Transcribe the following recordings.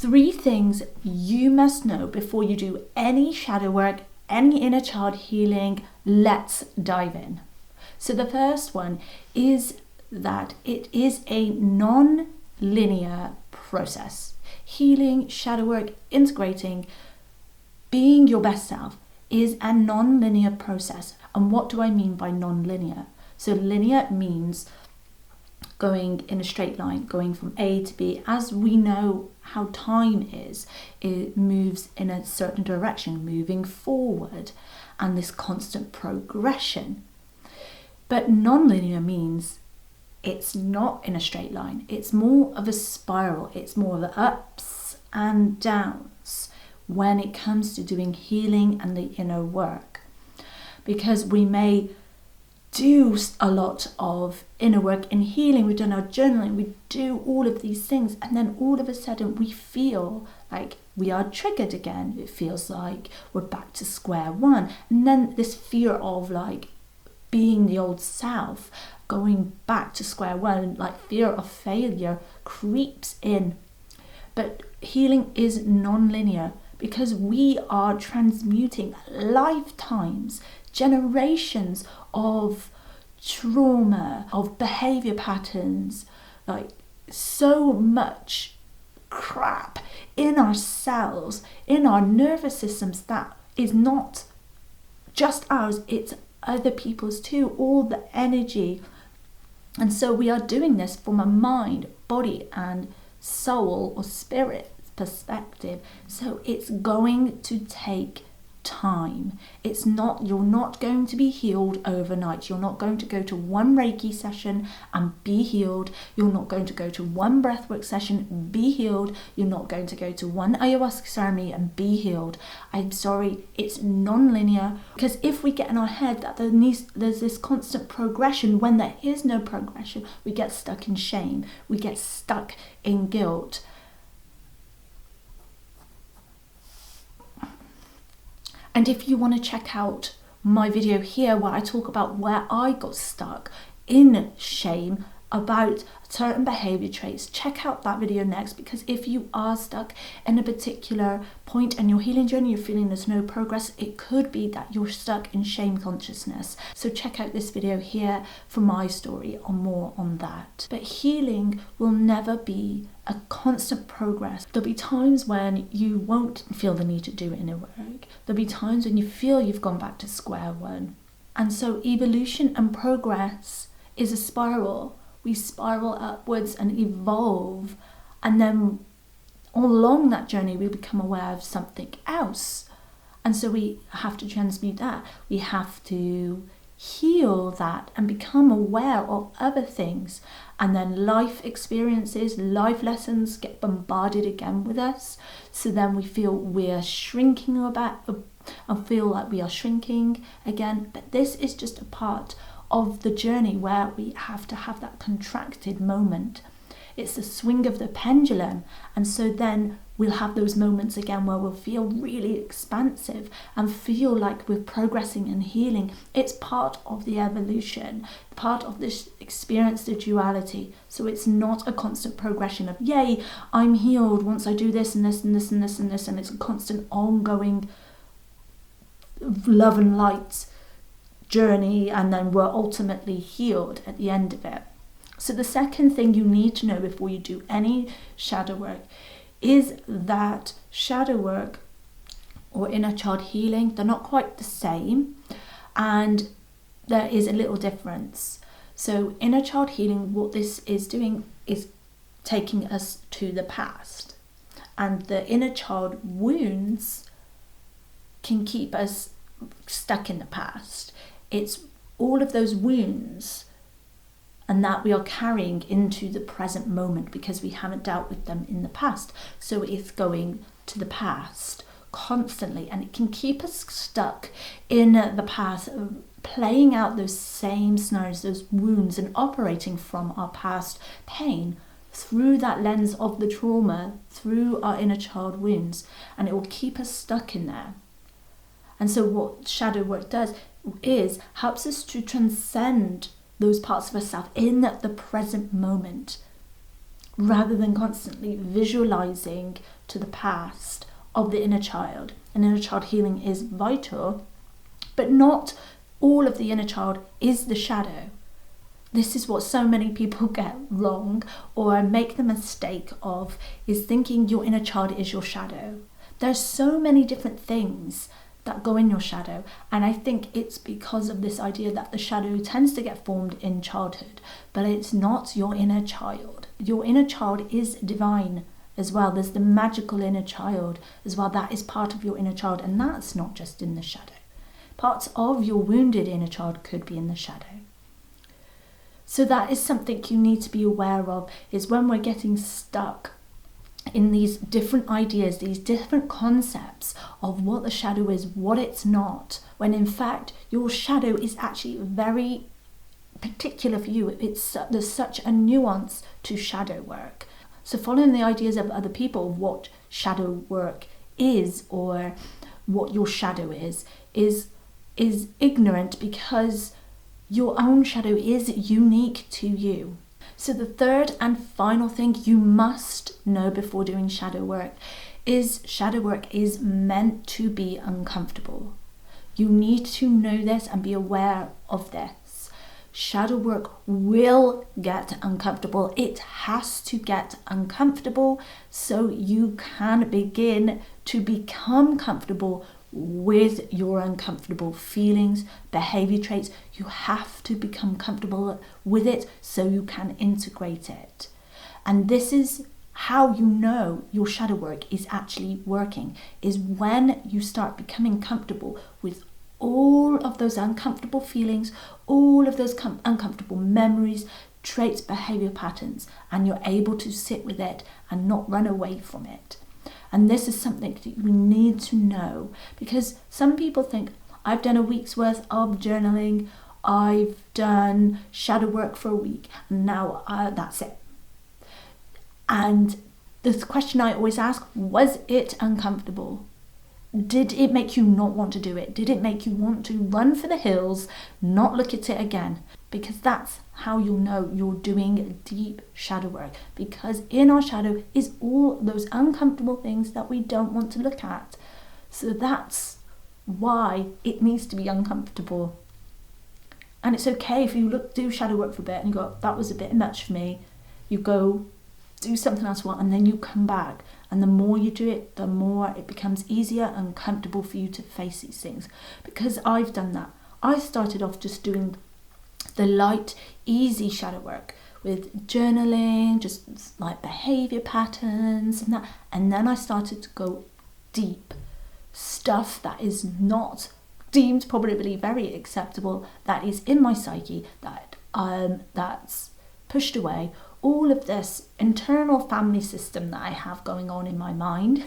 3 things you must know before you do any shadow work, any inner child healing. Let's dive in. So the first one is that it is a non-linear process. Healing, shadow work, integrating, being your best self is a non-linear process. And what do I mean by non-linear? So linear means going in a straight line, going from A to B. As we know how time is, it moves in a certain direction, moving forward, and this constant progression. But non-linear means it's not in a straight line. It's more of a spiral. It's more of the ups and downs when it comes to doing healing and the inner work. Because we may do a lot of inner work and healing, we've done our journaling, we do all of these things, and then all of a sudden we feel like we are triggered again. It feels like we're back to square one. And then this fear of like being the old self, going back to square one, like fear of failure creeps in. But healing is non-linear because we are transmuting lifetimes, generations of trauma, of behavior patterns, like so much crap in ourselves, in our nervous systems that is not just ours, it's other people's too, all the energy. And so we are doing this from a mind, body and soul or spirit perspective. So it's going to take time. It's not, you're not going to be healed overnight. You're not going to go to one Reiki session and be healed. You're not going to go to one breathwork session and be healed. You're not going to go to one ayahuasca ceremony and be healed. I'm sorry, it's non-linear, because if we get in our head that there's this constant progression when there is no progression, we get stuck in shame, we get stuck in guilt. And if you want to check out my video here where I talk about where I got stuck in shame about certain behavior traits, check out that video next, because if you are stuck in a particular point in your healing journey, you're feeling there's no progress, it could be that you're stuck in shame consciousness. So check out this video here for my story or more on that. But healing will never be a constant progress. There'll be times when you won't feel the need to do inner work. There'll be times when you feel you've gone back to square one. And so evolution and progress is a spiral. We spiral upwards and evolve, and then all along that journey we become aware of something else, and so we have to transmute that. We have to heal that and become aware of other things, and then life experiences, life lessons get bombarded again with us, so then we feel we're shrinking and feel like we are shrinking again. But this is just a part of the journey where we have to have that contracted moment. It's the swing of the pendulum, and so then we'll have those moments again where we'll feel really expansive and feel like we're progressing and healing. It's part of the evolution, part of this experience, the duality. So it's not a constant progression of, yay, I'm healed once I do this and this and this and this and this, and it's a constant ongoing love and light journey, and then we're ultimately healed at the end of it. So the second thing you need to know before you do any shadow work is that shadow work or inner child healing, they're not quite the same, and there is a little difference. So inner child healing, what this is doing is taking us to the past, and the inner child wounds can keep us stuck in the past. It's all of those wounds and that we are carrying into the present moment because we haven't dealt with them in the past. So it's going to the past constantly, and it can keep us stuck in the past, playing out those same scenarios, those wounds, and operating from our past pain through that lens of the trauma, through our inner child wounds, and it will keep us stuck in there. And so what shadow work does is helps us to transcend those parts of ourselves in the present moment, rather than constantly visualizing to the past of the inner child. And inner child healing is vital, but not all of the inner child is the shadow. This is what so many people get wrong or make the mistake of, is thinking your inner child is your shadow. There's so many different things that go in your shadow, and I think it's because of this idea that the shadow tends to get formed in childhood, but it's not your inner child. Your inner child is divine as well. There's the magical inner child as well. That is part of your inner child, and that's not just in the shadow. Parts of your wounded inner child could be in the shadow. So that is something you need to be aware of, is when we're getting stuck in these different ideas, these different concepts of what the shadow is, what it's not, when in fact your shadow is actually very particular for you. There's such a nuance to shadow work. So following the ideas of other people of what shadow work is, or what your shadow is ignorant, because your own shadow is unique to you. So the third and final thing you must know before doing shadow work is meant to be uncomfortable. You need to know this and be aware of this. Shadow work will get uncomfortable. It has to get uncomfortable so you can begin to become comfortable with your uncomfortable feelings, behavior traits. You have to become comfortable with it so you can integrate it. And this is how you know your shadow work is actually working, is when you start becoming comfortable with all of those uncomfortable feelings, all of those uncomfortable memories, traits, behavior patterns, and you're able to sit with it and not run away from it. And this is something that you need to know, because some people think, I've done a week's worth of journaling, I've done shadow work for a week, and now that's it. And the question I always ask, was it uncomfortable? Did it make you not want to do it? Did it make you want to run for the hills, not look at it again? Because that's how you'll know you're doing deep shadow work. Because in our shadow is all those uncomfortable things that we don't want to look at. So that's why it needs to be uncomfortable. And it's okay if you do shadow work for a bit and you go, that was a bit much for me. You go do something else, and then you come back. And the more you do it, the more it becomes easier and comfortable for you to face these things. Because I've done that. I started off just doing the light, easy shadow work with journaling, just like behavior patterns and that. And then I started to go deep. Stuff that is not deemed probably very acceptable, that is in my psyche, that's pushed away. All of this internal family system that I have going on in my mind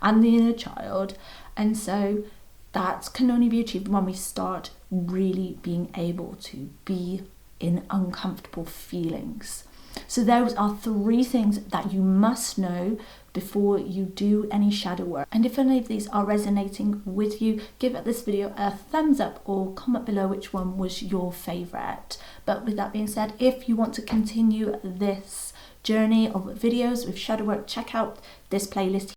and the inner child. And so that can only be achieved when we start really being able to be in uncomfortable feelings. So those are 3 things that you must know before you do any shadow work. And if any of these are resonating with you, give this video a thumbs up or comment below which one was your favorite. But with that being said, if you want to continue this journey of videos with shadow work, check out this playlist